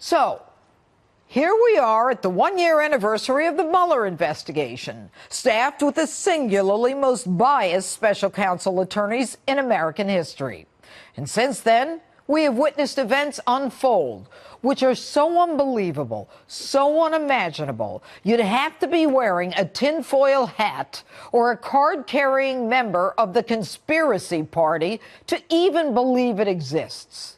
So, here we are at the one-year anniversary of the Mueller investigation, staffed with the singularly most biased special counsel attorneys in American history. And since then, we have witnessed events unfold, which are so unbelievable, so unimaginable, you'd have to be wearing a tinfoil hat or a card-carrying member of the conspiracy party to even believe it exists.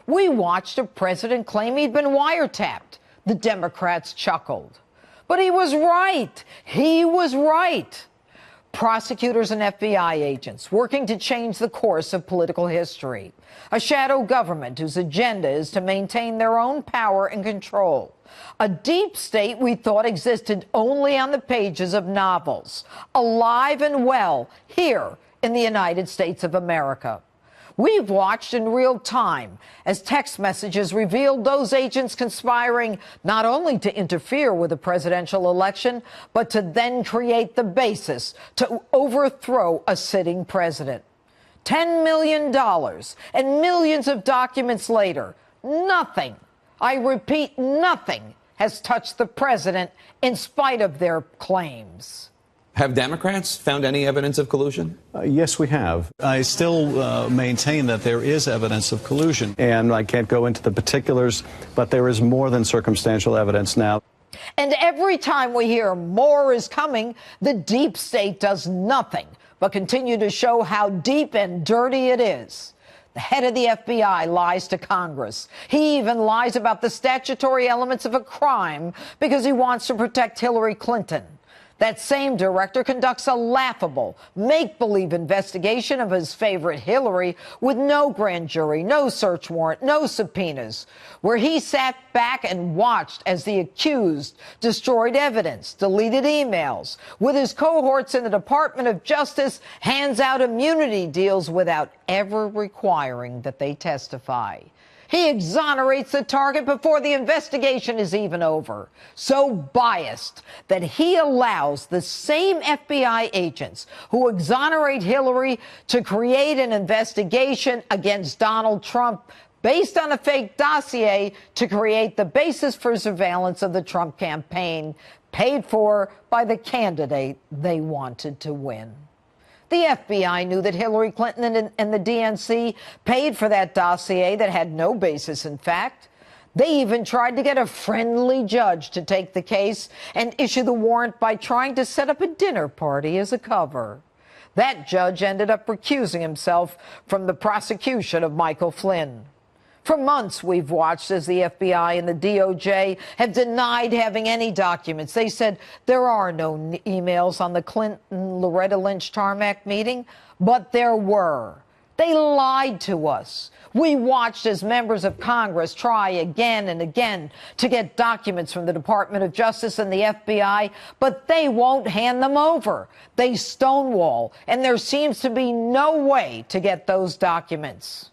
We watched a president claim he'd been wiretapped. The Democrats chuckled. But he was right. He was right. Prosecutors and FBI agents working to change the course of political history. A shadow government whose agenda is to maintain their own power and control. A deep state we thought existed only on the pages of novels. Alive and well here in the United States of America. We've watched in real time as text messages revealed those agents conspiring not only to interfere with the presidential election, but to then create the basis to overthrow a sitting president. $10 million and millions of documents later, nothing, I repeat, nothing has touched the president in spite of their claims. Have Democrats found any evidence of collusion? Yes, we have. I still maintain that there is evidence of collusion, and I can't go into the particulars, but there is more than circumstantial evidence now. And every time we hear more is coming, the deep state does nothing but continue to show how deep and dirty it is. The head of the FBI lies to Congress. He even lies about the statutory elements of a crime because he wants to protect Hillary Clinton. That same director conducts a laughable, make-believe investigation of his favorite Hillary with no grand jury, no search warrant, no subpoenas, where he sat back and watched as the accused destroyed evidence, deleted emails, with his cohorts in the Department of Justice hands out immunity deals without ever requiring that they testify. He exonerates the target before the investigation is even over. So biased that he allows the same FBI agents who exonerate Hillary to create an investigation against Donald Trump based on a fake dossier to create the basis for surveillance of the Trump campaign, paid for by the candidate they wanted to win. The FBI knew that Hillary Clinton and the DNC paid for that dossier that had no basis in fact. They even tried to get a friendly judge to take the case and issue the warrant by trying to set up a dinner party as a cover. That judge ended up recusing himself from the prosecution of Michael Flynn. For months, we've watched as the FBI and the DOJ have denied having any documents. They said there are no emails on the Clinton-Loretta Lynch tarmac meeting, but there were. They lied to us. We watched as members of Congress try again and again to get documents from the Department of Justice and the FBI, but they won't hand them over. They stonewall, and there seems to be no way to get those documents.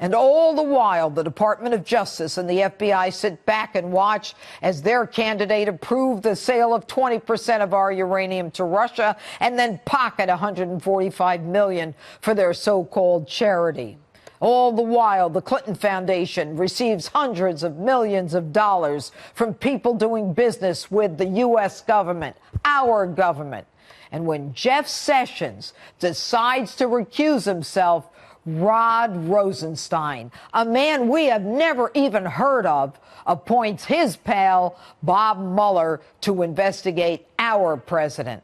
And all the while, the Department of Justice and the FBI sit back and watch as their candidate approved the sale of 20% of our uranium to Russia and then pocket $145 million for their so-called charity. All the while, the Clinton Foundation receives hundreds of millions of dollars from people doing business with the U.S. government, our government. And when Jeff Sessions decides to recuse himself, Rod Rosenstein, a man we have never even heard of, appoints his pal, Bob Mueller, to investigate our president.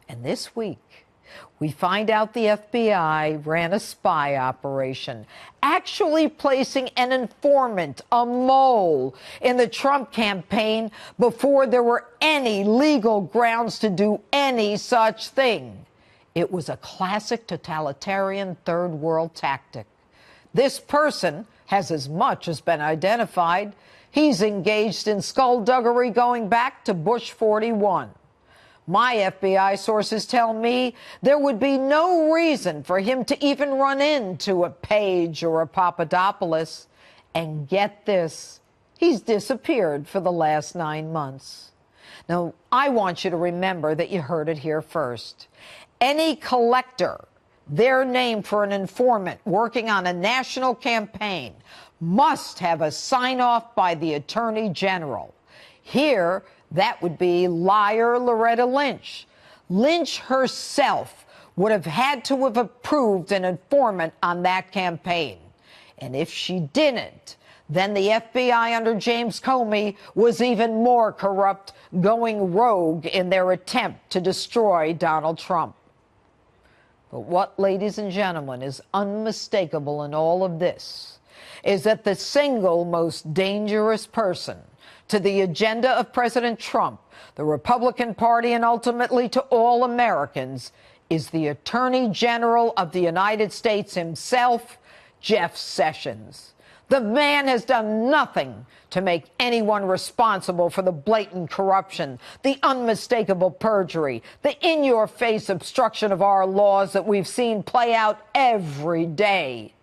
And this week, we find out the FBI ran a spy operation, actually placing an informant, a mole, in the Trump campaign before there were any legal grounds to do any such thing. It was a classic totalitarian third world tactic. This person has as much as been identified. He's engaged in skullduggery going back to Bush 41. My FBI sources tell me there would be no reason for him to even run into a Page or a Papadopoulos. And get this, he's disappeared for the last 9 months. Now, I want you to remember that you heard it here first. Any collector, their name for an informant working on a national campaign, must have a sign-off by the Attorney General. Here, that would be liar Loretta Lynch. Lynch herself would have had to have approved an informant on that campaign. And if she didn't, then the FBI under James Comey was even more corrupt, going rogue in their attempt to destroy Donald Trump. But what, ladies and gentlemen, is unmistakable in all of this is that the single most dangerous person to the agenda of President Trump, the Republican Party, and ultimately to all Americans is the Attorney General of the United States himself, Jeff Sessions. The man has done nothing to make anyone responsible for the blatant corruption, the unmistakable perjury, the in-your-face obstruction of our laws that we've seen play out every day.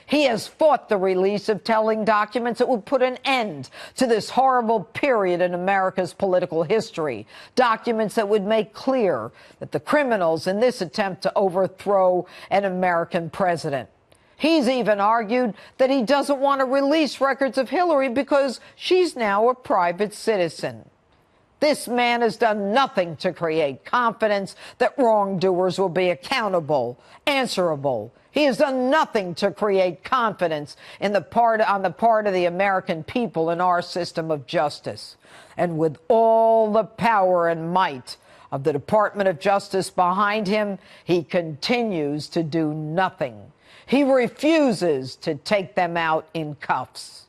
He has fought the release of telling documents that would put an end to this horrible period in America's political history. Documents that would make clear that the criminals in this attempt to overthrow an American president. He's even argued that he doesn't want to release records of Hillary because she's now a private citizen. This man has done nothing to create confidence that wrongdoers will be accountable, answerable. He has done nothing to create confidence on the part of the American people in our system of justice. And with all the power and might of the Department of Justice behind him, he continues to do nothing. He refuses to take them out in cuffs.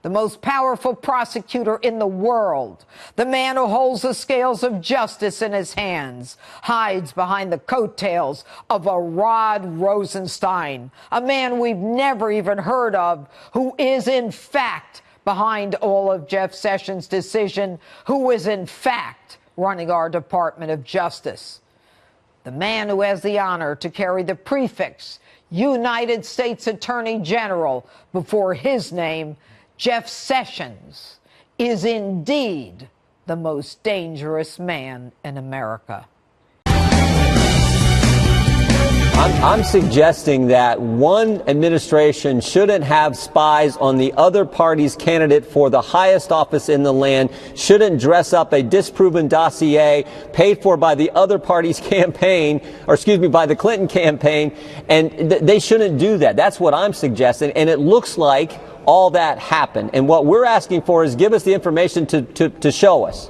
The most powerful prosecutor in the world, the man who holds the scales of justice in his hands, hides behind the coattails of a Rod Rosenstein, a man we've never even heard of, who is in fact behind all of Jeff Sessions' decision, who is in fact running our Department of Justice. The man who has the honor to carry the prefix United States Attorney General before his name, Jeff Sessions, is indeed the most dangerous man in America. I'm suggesting that one administration shouldn't have spies on the other party's candidate for the highest office in the land, shouldn't dress up a disproven dossier paid for by the other party's campaign, or excuse me, by the Clinton campaign, and they shouldn't do that. That's what I'm suggesting, and it looks like all that happened. And what we're asking for is give us the information to show us.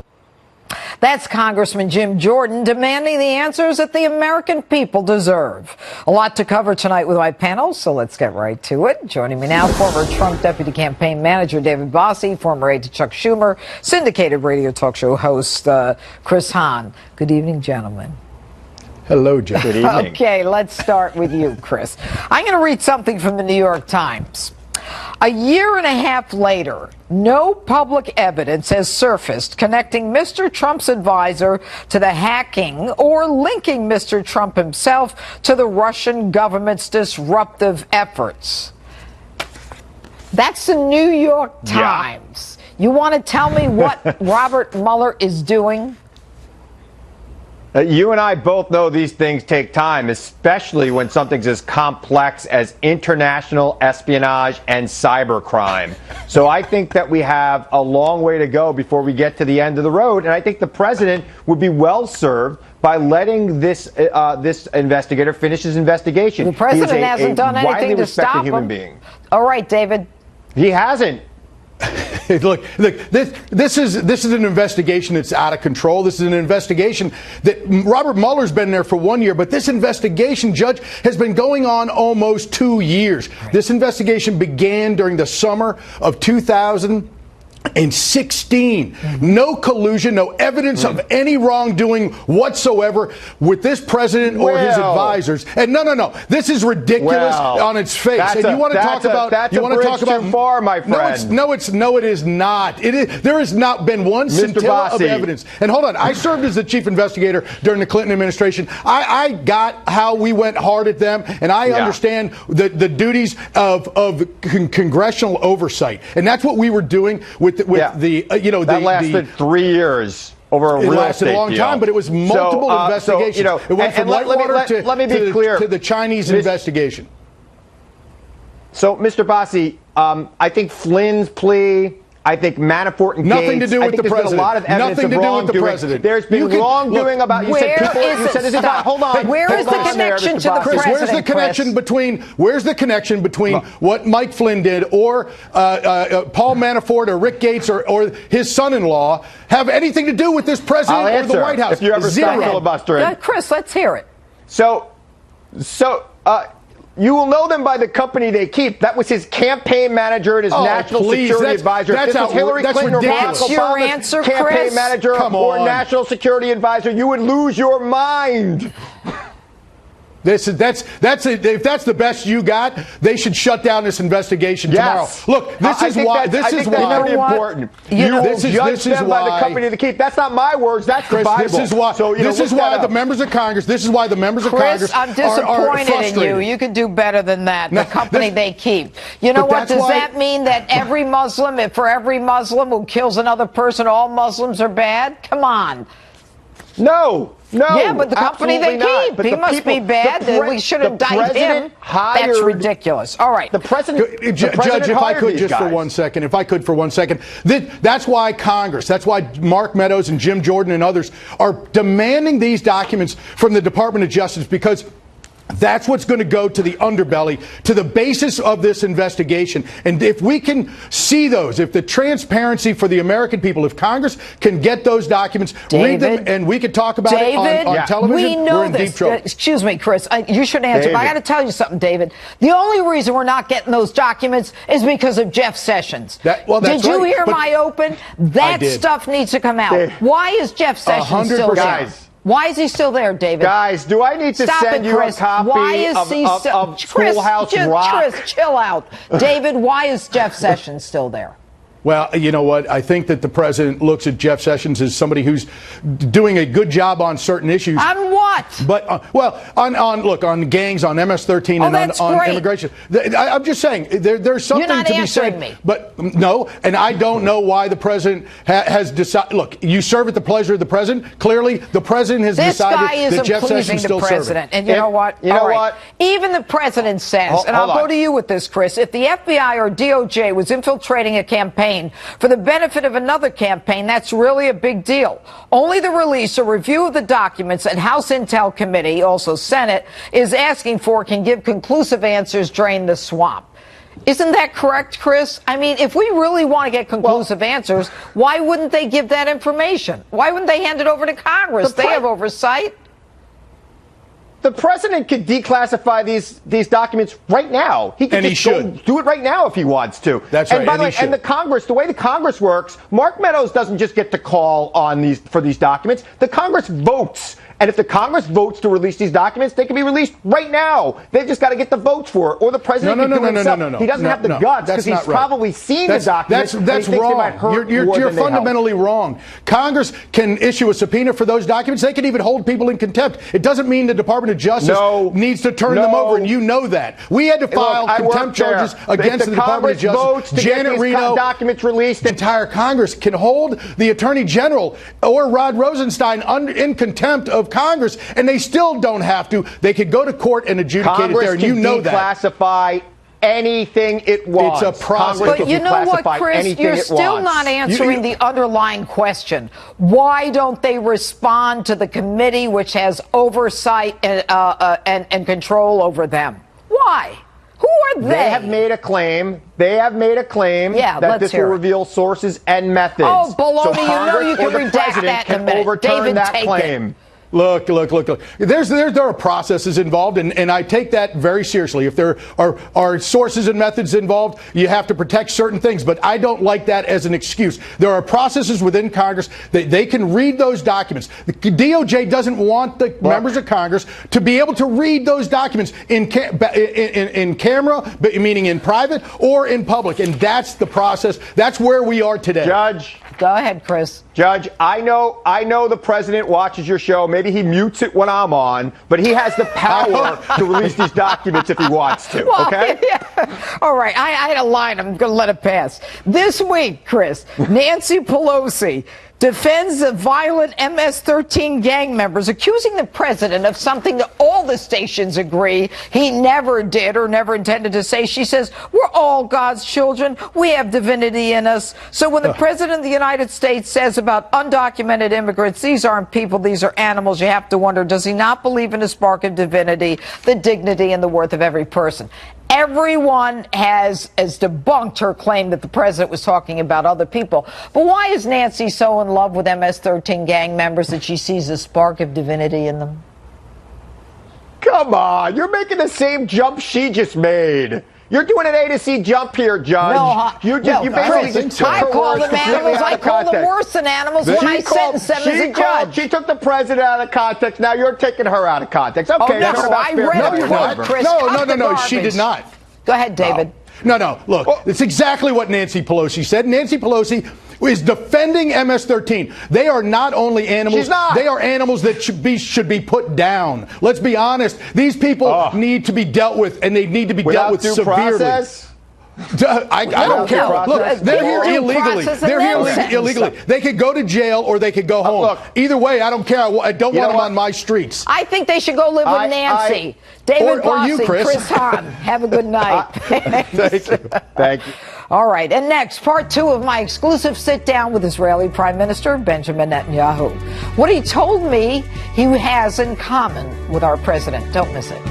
That's Congressman Jim Jordan demanding the answers that the American people deserve. A lot to cover tonight with my panel, so let's get right to it. Joining me now, former Trump deputy campaign manager David Bossie, former aide to Chuck Schumer, syndicated radio talk show host Chris Hahn. Good evening, gentlemen. Hello, Jeff. Good evening. Okay, let's start with you, Chris. I'm going to read something from the New York Times. A year and a half later, no public evidence has surfaced connecting Mr. Trump's advisor to the hacking or linking Mr. Trump himself to the Russian government's disruptive efforts. That's the New York Times. Yeah. You want to tell me what Robert Mueller is doing? You and I both know these things take time, especially when something's as complex as international espionage and cybercrime. So I think that we have a long way to go before we get to the end of the road. And I think the president would be well served by letting this investigator finish his investigation. The president hasn't done anything to stop him. Being. All right, David. He hasn't. Look, this is an investigation that's out of control. This is an investigation that Robert Mueller's been there for 1 year, but this investigation, Judge, has been going on almost 2 years. Right. This investigation began during the summer of 2016. No collusion, no evidence of any wrongdoing whatsoever with this president or his advisors. And no. This is ridiculous on its face. And you want to talk about that's a bridge too far, my friend. No, it is not. There has not been one scintilla of evidence. And hold on, I served as the chief investigator during the Clinton administration. I got how we went hard at them, and I understand the duties of congressional oversight. And that's what we were doing with that lasted 3 years over a real estate deal. It lasted a long time, but it was multiple investigations. It went from Whitewater to the Chinese investigation. So, Mr. Bossie, I think Flynn's plea. I think Manafort and Nothing Gates, to do with the president. Been a lot of evidence Nothing of to do with the wrongdoing. president. There's been wrongdoing about. You said people. You said is about. Hold on. Where is the connection to the president? Where's the connection between? Where's the connection between what Mike Flynn did, or Paul Manafort, or Rick Gates, or his son-in-law have anything to do with this president or the White House? If you ever start filibustering, Chris, let's hear it. So. You will know them by the company they keep. That was his campaign manager and his national security advisor. This was Hillary Clinton or Barack Obama's campaign manager or national security advisor. You would lose your mind. If that's the best you got, they should shut down this investigation tomorrow. Look, this is why. This is why. Very important. This is by the company to keep. That's not my words. That's the Bible. This is why. So, this is why the members of Congress. This is why the members of Congress I'm disappointed in you. You could do better than that. The company they keep. You know what? Does that mean that every Muslim, for every Muslim who kills another person, all Muslims are bad? Come on. No. Yeah, but the company they keep, he must be bad. We should indict him. That's ridiculous. All right. The president, Judge, if I could just for 1 second, that's why Congress, that's why Mark Meadows and Jim Jordan and others are demanding these documents from the Department of Justice, because that's what's going to go to the underbelly, to the basis of this investigation. And if we can see those, if the transparency for the American people, if Congress can get those documents, read them, and we can talk about it on television, we know we're in deep trouble. Excuse me, Chris. You shouldn't answer, but I got to tell you something, David. The only reason we're not getting those documents is because of Jeff Sessions. Did you hear my open? That stuff needs to come out. Why is Jeff Sessions still there? Why is he still there, David? Guys, do I need to send you a copy of Schoolhouse Rock? Chris, chill out. David, why is Jeff Sessions still there? Well, you know what? I think that the president looks at Jeff Sessions as somebody who's doing a good job on certain issues. On what? But on gangs, on MS-13, and on immigration. I'm just saying there's something to be said. Me. But no, and I don't know why the president has decided. Look, you serve at the pleasure of the president. Clearly, the president has decided that Jeff Sessions still serving. And you know what? You know what? Even the president says, and I'll go to you with this, Chris. If the FBI or DOJ was infiltrating a campaign for the benefit of another campaign, that's really a big deal. Only the release or review of the documents that House Intel Committee, also Senate, is asking for can give conclusive answers, drain the swamp. Isn't that correct, Chris? I mean, if we really want to get conclusive answers, why wouldn't they give that information? Why wouldn't they hand it over to Congress? They have oversight. The president could declassify these documents right now. He could just do it right now if he wants to. That's right. And by the way, and the Congress, the way the Congress works, Mark Meadows doesn't just get to call on for these documents. The Congress votes. And if the Congress votes to release these documents, they can be released right now. They've just got to get the votes for it. Or the president can do it himself. No. He doesn't have the guts because he's probably seen the documents. That's wrong. You're fundamentally wrong. Congress can issue a subpoena for those documents. They can even hold people in contempt. It doesn't mean the Department of Justice needs to turn them over, and you know that. We had to file contempt charges against the Department of Justice. Janet Reno, documents released. The entire Congress can hold the Attorney General or Rod Rosenstein in contempt of Congress, and they still don't have to. They could go to court and adjudicate it there, and you know that. Congress can declassify anything it wants. It's a process. But you know what, Chris? You're still not answering the underlying question. Why don't they respond to the committee which has oversight and control over them? Why? Who are they? They have made a claim. That this will reveal sources and methods. Oh, baloney! So you know you can redact that in a minute. Overturn that claim. Look. There are processes involved, and I take that very seriously. If there are sources and methods involved, you have to protect certain things, but I don't like that as an excuse. There are processes within Congress that they can read those documents. The DOJ doesn't want the members of Congress to be able to read those documents in camera, meaning in private or in public, and that's the process. That's where we are today. Judge. Go ahead, Chris. Judge, I know the president watches your show. Maybe he mutes it when I'm on, but he has the power to release these documents if he wants to, okay? Yeah. All right, I had a line. I'm going to let it pass. This week, Chris, Nancy Pelosi defends the violent MS-13 gang members, accusing the president of something that all the stations agree he never did or never intended to say. She says, we're all God's children. We have divinity in us. So when the president of the United States says about undocumented immigrants, these aren't people, these are animals, you have to wonder, does he not believe in a spark of divinity, the dignity and the worth of every person? Everyone has debunked her claim that the president was talking about other people. But why is Nancy so in love with MS-13 gang members that she sees a spark of divinity in them? Come on, you're making the same jump she just made. You're doing an A to C jump here, Judge. No, you basically just took I her call words them animals. I call them worse than animals when I sentence them as a judge. She took the president out of context. Now you're taking her out of context. Okay, oh, no, I read a quote, Chris. No, she did not. Go ahead, David. No, look, it's exactly what Nancy Pelosi said. Nancy Pelosi is defending MS-13. They are not only animals, she's not. They are animals that should be put down. Let's be honest. These people need to be dealt with, and they need to be dealt with severely. Process? I don't care. Look, they're here illegally. They're here illegally. They could go to jail or they could go home. Look, either way, I don't care. I don't want them on my streets. I think they should go live with Nancy. David or you, Bossie, Chris Hahn. Have a good night. Thank you. Thank you. All right, and next, part 2 of my exclusive sit-down with Israeli Prime Minister Benjamin Netanyahu. What he told me he has in common with our president. Don't miss it.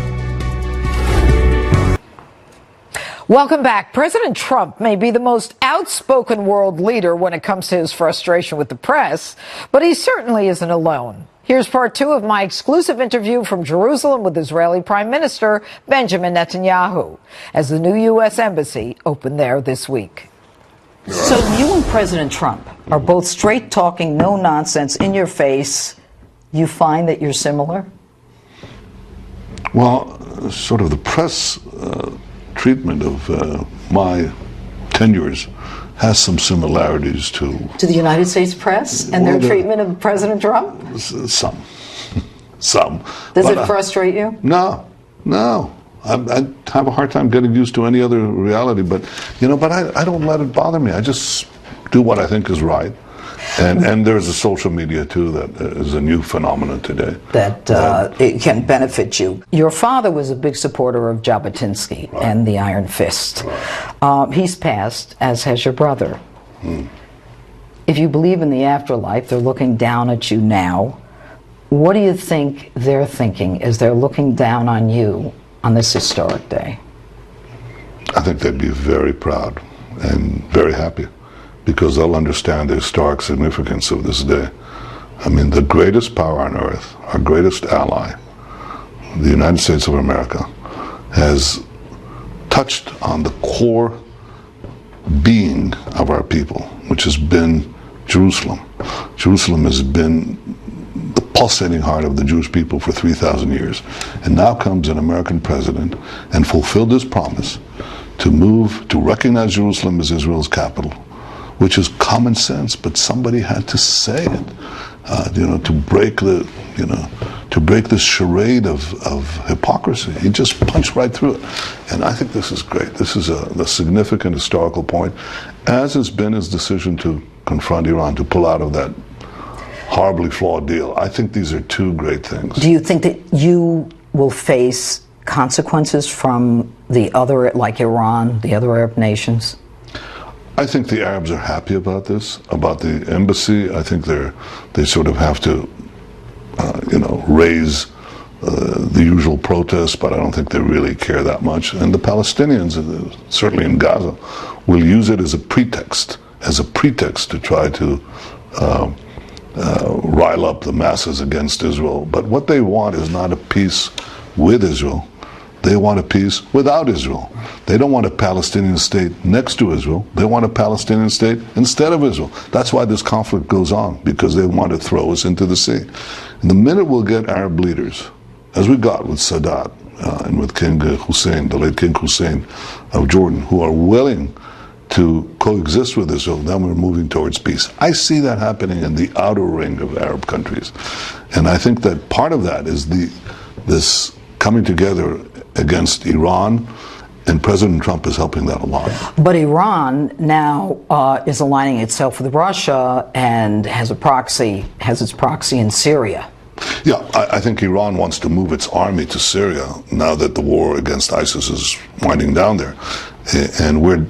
Welcome back. President Trump may be the most outspoken world leader when it comes to his frustration with the press, but he certainly isn't alone. Here's part 2 of my exclusive interview from Jerusalem with Israeli Prime Minister Benjamin Netanyahu as the new U.S. Embassy opened there this week. So you and President Trump are both straight-talking, no-nonsense, in your face. You find that you're similar? Well, sort of the press treatment of my tenures has some similarities to the United States press and their treatment of President Trump? Some. Does it frustrate you? No. I have a hard time getting used to any other reality, but I don't let it bother me. I just do what I think is right. And there's a social media, too, that is a new phenomenon today. That it can benefit you. Your father was a big supporter of Jabotinsky and the Iron Fist. He's passed, as has your brother. If you believe in the afterlife, they're looking down at you now. What do you think they're thinking as they're looking down on you on this historic day? I think they'd be very proud and very happy, because they'll understand the historic significance of this day. I mean, the greatest power on earth, our greatest ally, the United States of America, has touched on the core being of our people, which has been Jerusalem. Jerusalem has been the pulsating heart of the Jewish people for 3,000 years. And now comes an American president and fulfilled his promise to recognize Jerusalem as Israel's capital, which is common sense, but somebody had to say it, to break this charade of hypocrisy. He just punched right through it. And I think this is great. This is a significant historical point, as has been his decision to confront Iran, to pull out of that horribly flawed deal. I think these are two great things. Do you think that you will face consequences from the other, like Iran, the other Arab nations? I think the Arabs are happy about this, about the embassy. I think they sort of have to, raise the usual protests, but I don't think they really care that much. And the Palestinians, certainly in Gaza, will use it as a pretext to try to rile up the masses against Israel. But what they want is not a peace with Israel. They want a peace without Israel. They don't want a Palestinian state next to Israel. They want a Palestinian state instead of Israel. That's why this conflict goes on, because they want to throw us into the sea. And the minute we'll get Arab leaders, as we got with Sadat and with King Hussein, the late King Hussein of Jordan, who are willing to coexist with Israel, then we're moving towards peace. I see that happening in the outer ring of Arab countries. And I think that part of that is this coming together against Iran And President Trump is helping that a lot. But Iran now is aligning itself with Russia and has its proxy in Syria. Yeah, I think Iran wants to move its army to Syria now that the war against ISIS is winding down there. And we're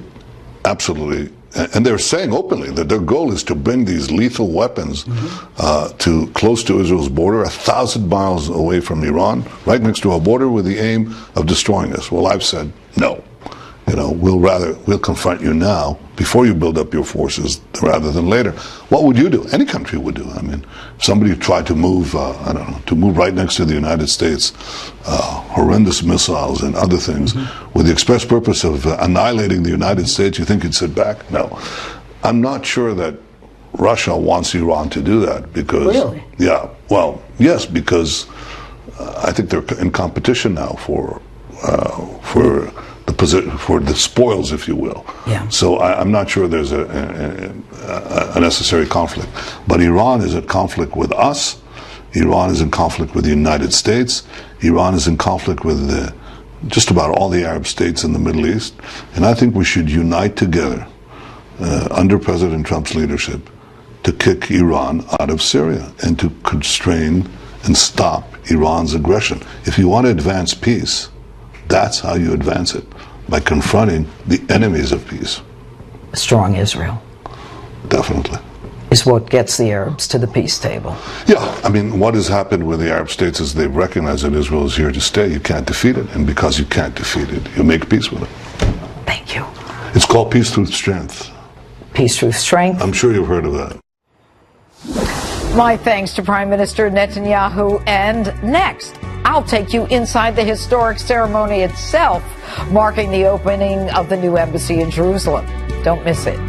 absolutely, and they're saying openly that their goal is to bring these lethal weapons to close to Israel's border, 1,000 miles away from Iran, right next to a border with the aim of destroying us. Well, I've said no. You know, we'll confront you now before you build up your forces rather than later. What would you do? Any country would do. I mean, if somebody tried to move, I don't know, to move right next to the United States, horrendous missiles and other things, with the express purpose of annihilating the United States, you think you'd sit back? No. I'm not sure that Russia wants Iran to do that because... Really? Yeah, well, yes, because I think they're in competition now for the spoils, if you will. Yeah. So I'm not sure there's a necessary conflict. But Iran is at conflict with us. Iran is in conflict with the United States. Iran is in conflict with just about all the Arab states in the Middle East. And I think we should unite together under President Trump's leadership to kick Iran out of Syria and to constrain and stop Iran's aggression. If you want to advance peace, that's how you advance it, by confronting the enemies of peace. A strong Israel. Definitely. Is what gets the Arabs to the peace table. Yeah, I mean, what has happened with the Arab states is they've recognized that Israel is here to stay. You can't defeat it, and because you can't defeat it, you make peace with it. Thank you. It's called peace through strength. Peace through strength. I'm sure you've heard of that. My thanks to Prime Minister Netanyahu. And next, I'll take you inside the historic ceremony itself, marking the opening of the new embassy in Jerusalem. Don't miss it.